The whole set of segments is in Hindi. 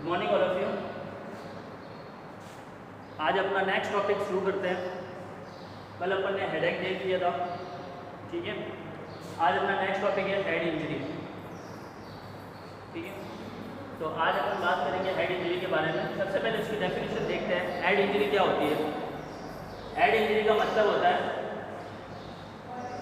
Morning all of you. आज अपना नेक्स्ट टॉपिक शुरू करते हैं। कल अपन ने हेडेक देख लिया था, ठीक है। आज अपना नेक्स्ट टॉपिक है हेड इंजरी, ठीक है। तो आज अपन बात करेंगे हेड इंजरी के बारे में। सबसे पहले उसकी डेफिनेशन देखते हैं। हेड इंजरी क्या होती है? हेड इंजरी का मतलब होता है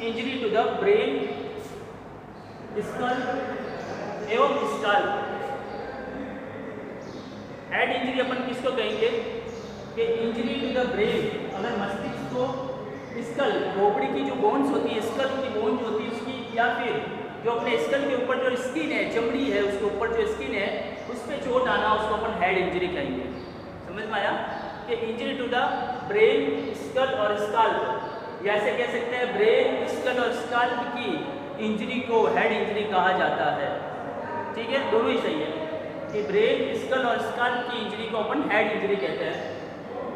injury to the brain, skull एवं स्काल्प। हेड इंजरी अपन किसको कहेंगे कि इंजरी टू द ब्रेन, अगर मस्तिष्क को स्कल, खोपड़ी की जो बोन्स होती है, स्कल की बोन जो होती है उसकी, या फिर जो अपने स्कल के ऊपर जो स्किन है, चमड़ी है, उसके ऊपर जो स्किन है उस पर चोट आना, उसको अपन हेड इंजरी कहेंगे। समझ में आया कि injury to the brain, skull और स्काल्प, या ऐसे कह सकते हैं ब्रेन, स्कल और स्काल्प की इंजरी को हेड इंजरी कहा जाता है, ठीक है। दोनों ही सही है कि ब्रेन, स्कल और स्काल्प की इंजरी को अपन हेड इंजरी कहते हैं।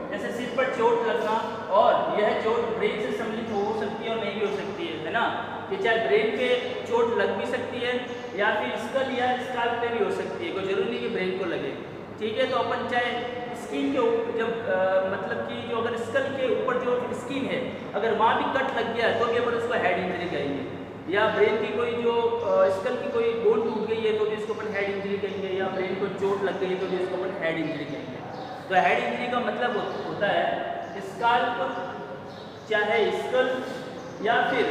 जैसे सिर पर चोट लगना, और यह चोट ब्रेन से सम्मिलित हो सकती है और नहीं भी हो सकती है ना, कि चाहे ब्रेन पे चोट लग भी सकती है या फिर स्कल या स्काल्प पे भी हो सकती है, कोई जरूरी नहीं कि ब्रेन को लगे, ठीक है। तो अपन चाहे स्किन के ऊपर जब मतलब कि जो अगर स्कल के ऊपर जो स्किन है अगर वहाँ भी कट लग गया तो भी अपन उसको हेड इंजरी कहेंगे, या ब्रेन की कोई जो स्कल की कोई बोन टूट गई है तो भी इसको अपन हेड इंजरी कहेंगे, या ब्रेन को चोट लग गई है तो भी इसको अपन हेड इंजरी कहेंगे। तो हेड इंजरी का मतलब होता है स्काल्प, चाहे स्कल या फिर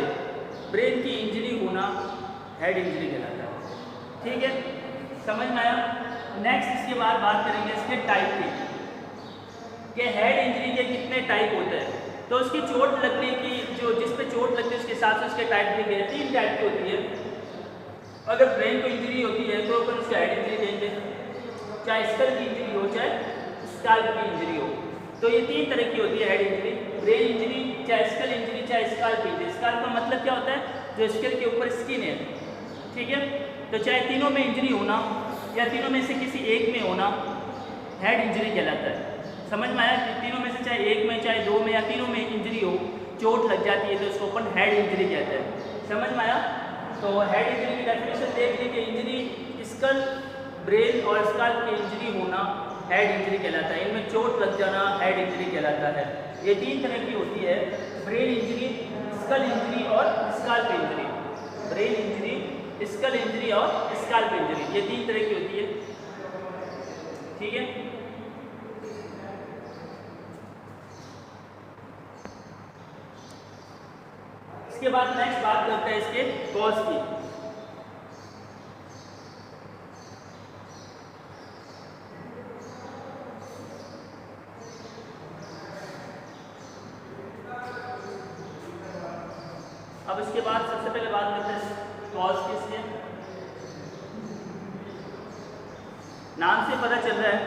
ब्रेन की इंजरी होना हेड इंजरी कहलाता है, ठीक है। समझ में आया। नेक्स्ट इसके बाद बात करेंगे इसके टाइप की, कि हेड इंजरी के कितने टाइप होते हैं। तो उसकी चोट लगने की, जो जिस पे चोट लगती है उसके हिसाब से उसके टाइप भी गए, 3 टाइप की होती है। अगर ब्रेन को इंजरी होती है तो अपन उसको हेड इंजरी कहेंगे, चाहे स्कल की इंजरी हो चाहे स्काल्प की इंजरी हो। तो ये 3 तरह की होती है हेड इंजरी, ब्रेन इंजरी, चाहे स्कल इंजरी, चाहे स्काल्प इंजरी। स्काल्प का मतलब क्या होता है? जो स्कल के ऊपर स्किन है, ठीक है। तो चाहे तीनों में इंजरी होना या तीनों में से किसी एक में होना हेड इंजरी कहलाता है। समझ में आया कि तीनों में से चाहे एक में, चाहे 2 में या तीनों में इंजरी हो, चोट लग जाती है तो उसको अपन हेड इंजरी कहते हैं। समझ में आया। तो हेड इंजरी की डेफिनेशन देख ली कि इंजरी स्कल, ब्रेन और स्काल्प की इंजरी होना हेड इंजरी कहलाता है। इनमें चोट लग जाना हेड इंजरी कहलाता है। ये 3 तरह की होती है, ब्रेन इंजरी, स्कल इंजरी और scalp injury. Brain injury, skull injury और स्काल्प इंजरी, ये 3 तरह की होती है, ठीक है। इसके बाद नेक्स्ट बात करते हैं इसके कॉज की। अब इसके बाद सबसे पहले बात करते हैं कॉज की। इसके नाम से पता चल रहा है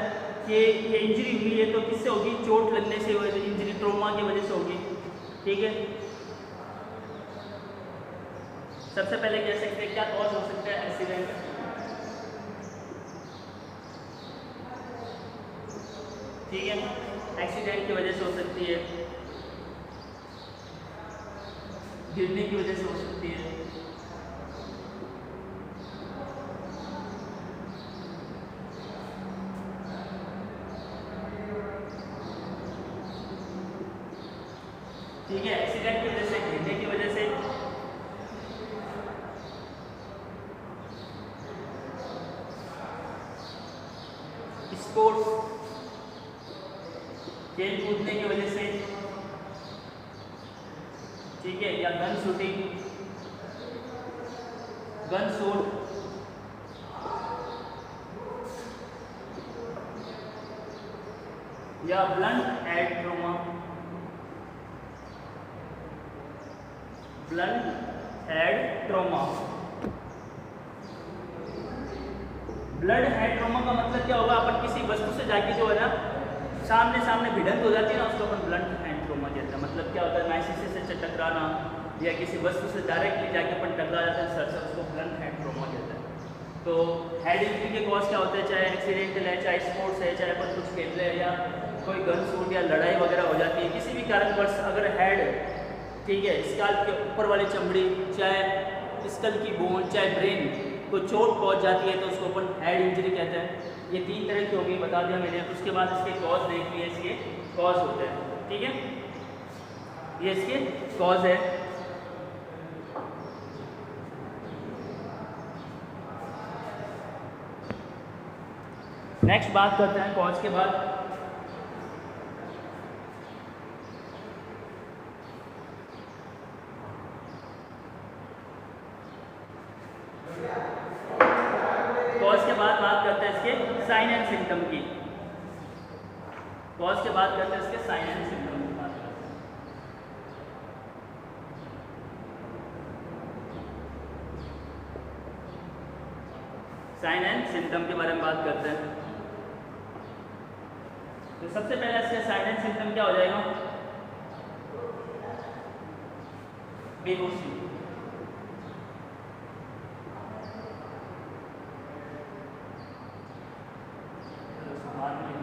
कि ये इंजरी हुई है तो किससे होगी? चोट लगने से इंजरी, ट्रोमा की वजह से होगी, ठीक है। सबसे पहले कह सकते हैं क्या कॉज हो सकता है? एक्सीडेंट, ठीक है। एक्सीडेंट की वजह से हो सकती है, गिरने की वजह से हो सकती है, ठीक है। एक्सीडेंट की वजह से, गिरने की वजह से, स्पोर्ट्स, खेल कूदने की वजह से, ठीक है, या गन शूटिंग, गन शूट, या blunt head trauma, blunt head trauma. Blood head trauma का मतलब क्या होगा? अपन किसी वस्तु से जाके जो है ना सामने सामने भिड़ंत हो जाती है ना, उसको अपन ब्लंट हेड ट्रॉमा कहते हैं। मतलब क्या होता है? मैं शीशे से टकराना या किसी वस्तु से डायरेक्टली जाके अपन टकरा जाते हैं सर से, उसको ब्लंट हेड ट्रॉमा कहते हैं। तो हेड इंजरी के कॉज क्या होते हैं? चाहे एक्सीडेंटल है, चाहे स्पोर्ट्स है, चाहे अपन कुछ खेल रहे हैं, या कोई गन शूट या लड़ाई वगैरह हो जाती है, किसी भी कारणवश अगर हेड, ठीक है, स्काल्प के ऊपर वाली चमड़ी, चाहे स्कल की बोन, चाहे ब्रेन को चोट पहुंच जाती है तो उसको अपन हेड इंजरी कहते हैं। ये 3 तरह की होगी, बता दिया मैंने। उसके बाद इसके कॉज देख लिए, इसके कॉज होते हैं, ठीक है, ये इसके कॉज है। नेक्स्ट बात करते हैं कॉज के बाद। कॉज के बाद बात करते हैं इसके साइन एंड सिम्टम की। कॉज के बाद करते हैं इसके साइन एंड सिम्टम की बात करते हैं। साइन एंड सिम्टम के बारे में बात करते हैं। तो सबसे पहले इसका साइन एंड सिम्टम क्या हो जाएगा? बेहोशी।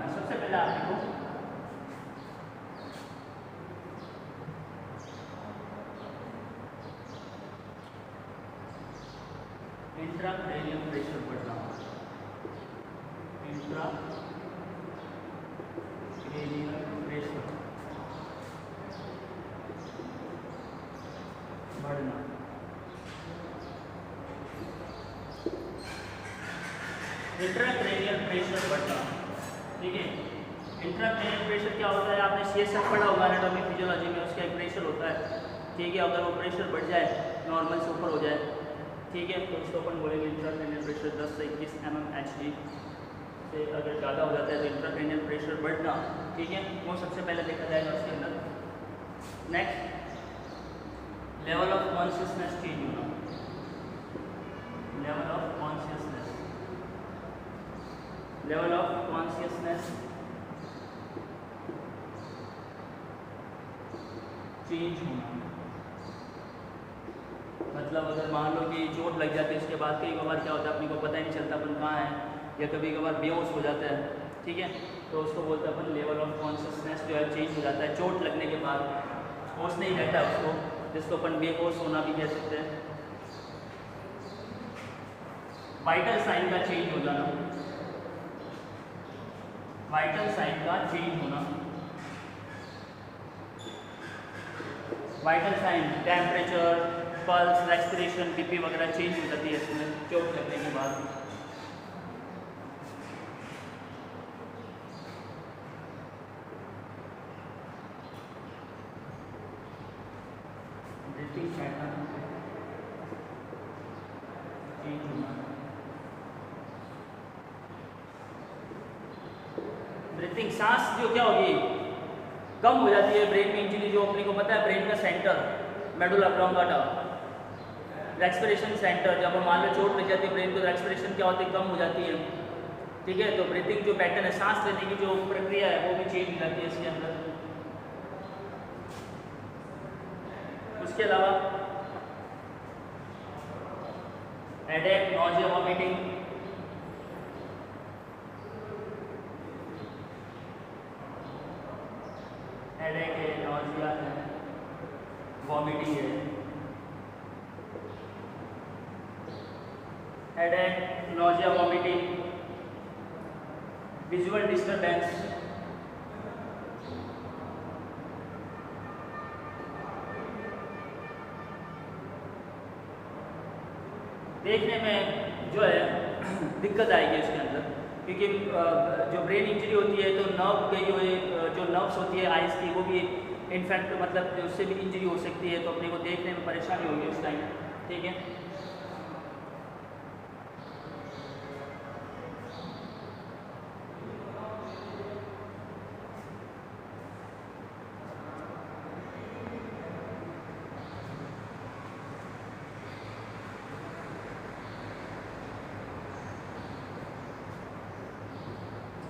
सबसे पहले आप देखो इंट्राक्रेनियल प्रेशर बढ़ना, इंट्राक्रेनियल प्रेशर बढ़ना। इंट्राक्रेनियल प्रेशर बढ़ना, ठीक है। इंट्राक्रेनियल प्रेशर क्या होता है? आपने CSF पढ़ा होगा एनाटॉमी फिजियोलॉजी में, उसका एक प्रेशर होता है, ठीक है। अगर वो प्रेशर बढ़ जाए, नॉर्मल से ऊपर हो जाए, ठीक है, तो उसको अपन बोलेंगे इंट्राक्रेनियल प्रेशर 10 से 21 mmHg से अगर ज़्यादा हो जाता है तो इंट्राक्रेनियल प्रेशर बढ़ना, ठीक है, वो सबसे पहले देखा जाएगा उसके अंदर। Next, level of consciousness change होना, level of consciousness, level of consciousness change होना। मतलब अगर मान लो कि चोट लग जाती है, उसके बाद कई बार क्या होता है अपने को पता ही नहीं चलता अपन कहाँ है, या कभी कभार बेहोश हो जाता है, ठीक है, तो उसको बोलते हैं अपन लेवल ऑफ कॉन्शियसनेस जो है चेंज हो जाता है। चोट लगने के बाद होश नहीं रहता उसको, जिसको अपन बेहोश होना भी कह सकते हैं। वाइटल साइन का चेंज हो जाना, वाइटल साइन का चेंज होना, vital sign temperature, pulse, respiration, BP वगैरह चेंज हो जाती है इसमें चोट लगने के बाद। ब्रीथिंग पैटर्न चेंज होना, ब्रीथिंग, सांस जो क्या होगी कम हो जाती है ब्रेन में इंजरी, जो अपने को पता है ब्रेन का centre medulla oblongata, respiration centre, जब हम मान लो चोट लग जाती है ब्रेन को तो रेस्पिरेशन क्या होती है कम हो जाती है, ठीक है। तो ब्रीथिंग जो पैटर्न है, सांस लेने की जो प्रक्रिया है वो भी चेंज हो जाती है इसके अंदर। उसके अलावा हेडेक, नॉजिया, वॉमिटिंग, हेडेक है, नॉजिया है, वॉमिटिंग है, headache, nausea, vomiting, visual disturbance, देखने में जो है दिक्कत आएगी इसके अंदर, क्योंकि जो ब्रेन इंजरी होती है तो नर्व के जो नर्व्स होती है आइज़ की वो भी इनफैक्ट मतलब उससे भी इंजरी हो सकती है, तो अपने को देखने में परेशानी होगी उस टाइम, ठीक है।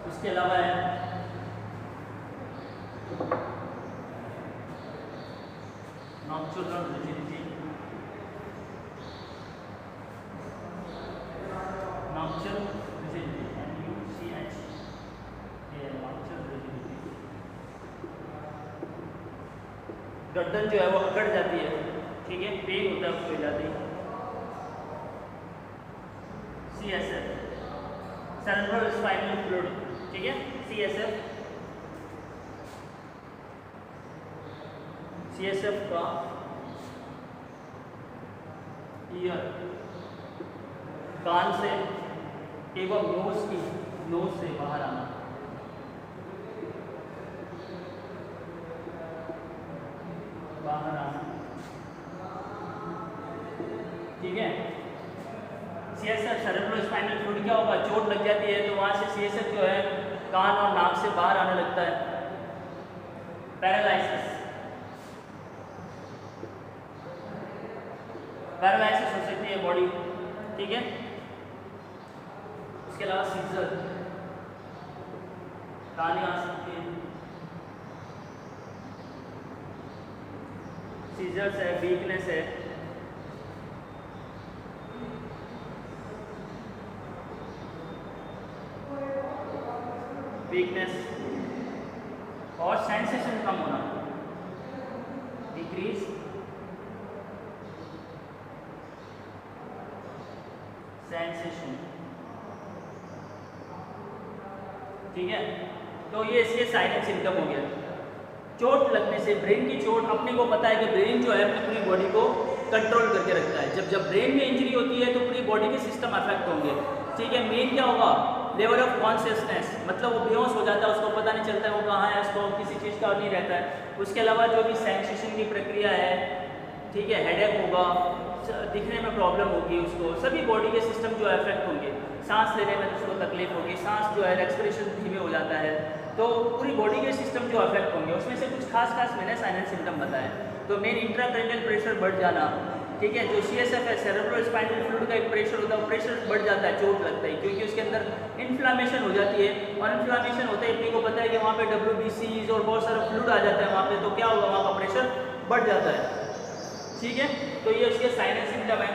उसके अलावा है nocturnal rigidity, nocturnal rigidity, NUCH, ये नॉक्चुरल रिजिडिटी, गर्दन जो है वो अकड़ जाती है, ठीक है, पेन होता है उसको जाती है। CSF, सेरेब्रो स्पाइनल फ्लूइड, ठीक है, CSF। CSF का ईयर, कान से एवं नोज से बाहर आना, ठीक है। CSF सेरेब्रो स्पाइनल फ्लूइड क्या होगा, चोट लग जाती है तो वहां से CSF जो है कान और नाक से बाहर आने लगता है। पैरालाइसिस हो सकती है बॉडी, ठीक है। उसके अलावा सीजर, कान आ सकती है, सीजर्स है, वीकनेस है, और सेंसेशन कम होना, डिक्रीज सेंसेशन, ठीक है। तो ये इसके साइलेंट सिम्टम हो गया। चोट लगने से, ब्रेन की चोट, अपने को पता है कि ब्रेन जो है अपनी पूरी बॉडी को कंट्रोल करके रखता है। जब ब्रेन में इंजरी होती है तो पूरी बॉडी के सिस्टम अफेक्ट होंगे, ठीक है। मेन क्या होगा, लेवल ऑफ कॉन्शियसनेस, मतलब वो बेहोश हो जाता है, उसको पता नहीं चलता है वो कहाँ है, उसको किसी चीज़ का नहीं रहता है। उसके अलावा जो भी सेंसेशन की प्रक्रिया है, ठीक है, हेडेक होगा, दिखने में प्रॉब्लम होगी उसको, सभी बॉडी के सिस्टम जो अफेक्ट होंगे। सांस लेने में उसको तकलीफ होगी, सांस जो है रेस्पिरेशन धीमे हो जाता है, तो पूरी बॉडी के सिस्टम जो अफेक्ट होंगे। उसमें से कुछ खास मैंने साइलेंट सिम्टम बताए। तो मेन इंट्राक्रेनियल प्रेशर बढ़ जाना, ठीक है। जो CSF है सेरेब्रो स्पाइनल फ्लूइड का एक प्रेशर होता है, वो प्रेशर बढ़ जाता है, चोट लगता है, क्योंकि उसके अंदर इन्फ्लामेशन हो जाती है, और इन्फ्लामेशन होते ही अपने को पता है कि वहाँ पे WBCs और बहुत सारा फ्लूइड आ जाता है वहाँ पे, तो क्या होगा, वहाँ का प्रेशर बढ़ जाता है, ठीक है। तो ये उसके साइलेंट सिम्टम है।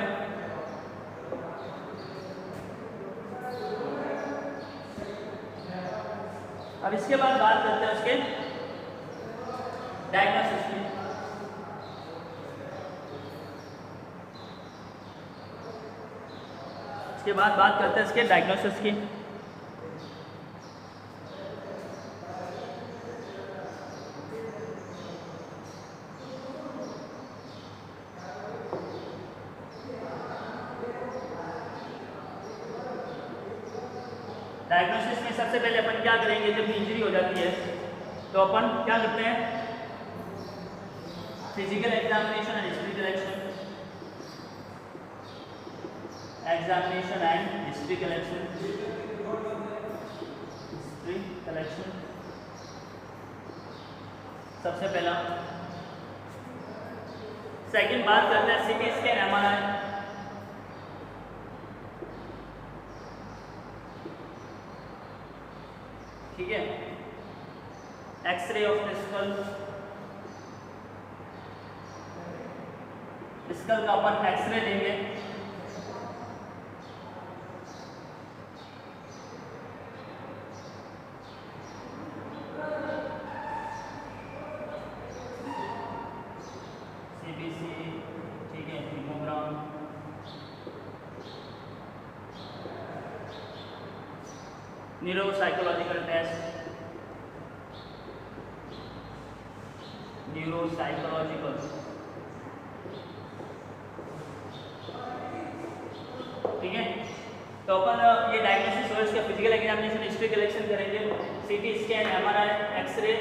अब इसके बाद बात करते हैं उसके डायग्नोसिस की। इसके बाद बात करते हैं इसके डायग्नोसिस की। डायग्नोसिस में सबसे पहले अपन क्या करेंगे, जब इंजरी हो जाती है तो अपन क्या करते हैं, physical examination and history collection, examination and history collection, सबसे पहला। सेकंड बात करते हैं CT स्कैन, MRI, ठीक है। X-ray of the skull, skull का अपन एक्सरे लेंगे, CBC, ठीक है, हीमोग्राम, न्यूरोसाइकोलॉजिकल टेस्ट, न्यूरोसाइकोलॉजिकल, ठीक है। तो अपन ये डायग्नोसिस और इसका फिजिकल एग्जामिनेशन, हिस्ट्री कलेक्शन करेंगे, CT स्कैन, MRI, एक्सरे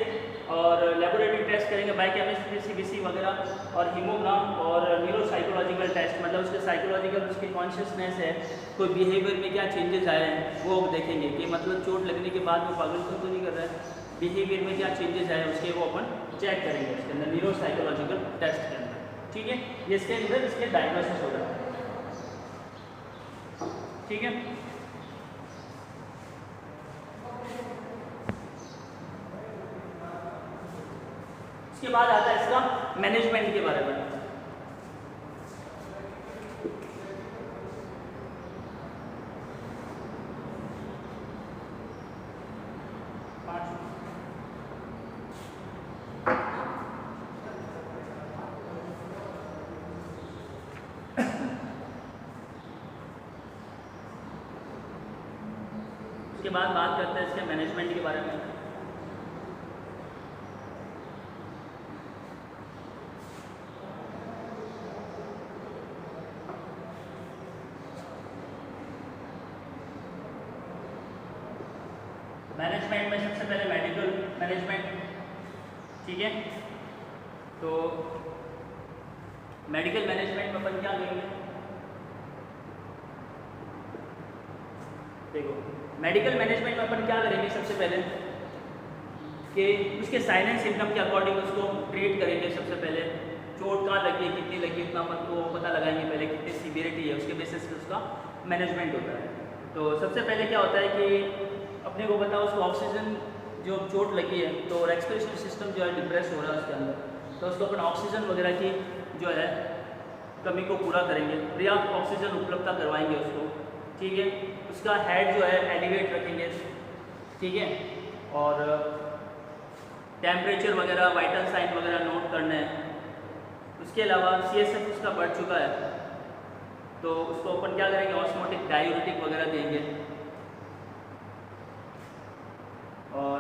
और लेबोरेटरी टेस्ट करेंगे, बायोकेमिस्ट्री, CBC वगैरह, और हीमोग्राम और न्यूरोसाइकोलॉजिकल टेस्ट, मतलब उसके साइकोलॉजिकल, उसकी कॉन्शियसनेस है, कोई बिहेवियर में क्या चेंजेस आए हैं वो देखेंगे, कि मतलब चोट लगने के बाद वो पागलपन तो नहीं कर रहा है, बिहेवियर में क्या चेंजेस आए उसके वो अपन चेक करेंगे उसके अंदर, न्यूरोसाइकोलॉजिकल टेस्ट के अंदर, ठीक है। ये इसके अंदर इसके डायग्नोसिस होगा, ठीक है। इसके बाद आता है इसका मैनेजमेंट के बारे में। उसके बाद बात करते हैं इसके मैनेजमेंट के बारे में। मैनेजमेंट में सबसे पहले मेडिकल मैनेजमेंट, ठीक है। तो मेडिकल मैनेजमेंट में अपन क्या करेंगे, देखो मेडिकल मैनेजमेंट में अपन क्या करेंगे, सबसे पहले कि उसके साइन एंड सिम्टम के अकॉर्डिंग उसको ट्रीट करेंगे। सबसे पहले चोट कहाँ लगी है, कितनी लगी है, उतना अपन को पता लगाएंगे पहले, कितनी सीवियरिटी है, उसके बेसिस पे उसका मैनेजमेंट होता है। तो सबसे पहले क्या होता है कि अपने को पता उसको ऑक्सीजन, जो चोट लगी है तो रेस्पिरेशन सिस्टम जो है डिप्रेस हो रहा है उसके अंदर, तो उसको अपन ऑक्सीजन वगैरह की जो है कमी को पूरा करेंगे, पर्याप्त ऑक्सीजन उपलब्धता करवाएंगे उसको, ठीक है। उसका हेड जो है एलिवेट रखेंगे, ठीक है। और टेम्परेचर वगैरह, वाइटल साइन वगैरह नोट करने हैं। उसके अलावा CSF उसका बढ़ चुका है तो उसको अपन क्या करेंगे, ऑस्मोटिक डायूरेटिक वगैरह देंगे। और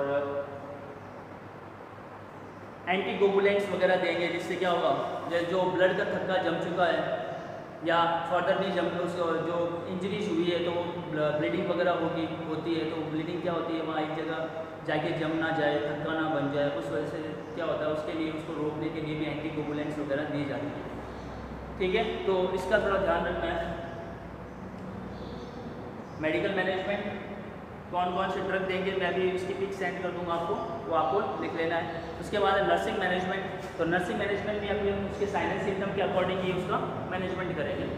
एंटीकोगुलेंट्स वगैरह देंगे, जिससे क्या होगा, जो ब्लड का थक्का जम चुका है या फर्दर नहीं जम, उसको जो इंजरीज हुई है तो ब्लीडिंग वगैरह होती है, तो ब्लीडिंग क्या होती है, वहाँ एक जगह जाके जम ना जाए, थक्का ना बन जाए, उस वजह से क्या होता है, उसके लिए उसको रोकने के लिए भी एंटीकोगुलेंट्स वगैरह दी जाती है, ठीक है। तो इसका थोड़ा ध्यान रखना है। मेडिकल मैनेजमेंट कौन कौन से ड्रग देंगे, मैं भी इसकी पिक सेंड कर दूंगा आपको, वो आपको लिख लेना है। उसके बाद है नर्सिंग मैनेजमेंट। तो नर्सिंग मैनेजमेंट भी अपने उसके साइन एंड सिम्टम के अकॉर्डिंग ही उसका मैनेजमेंट करेंगे।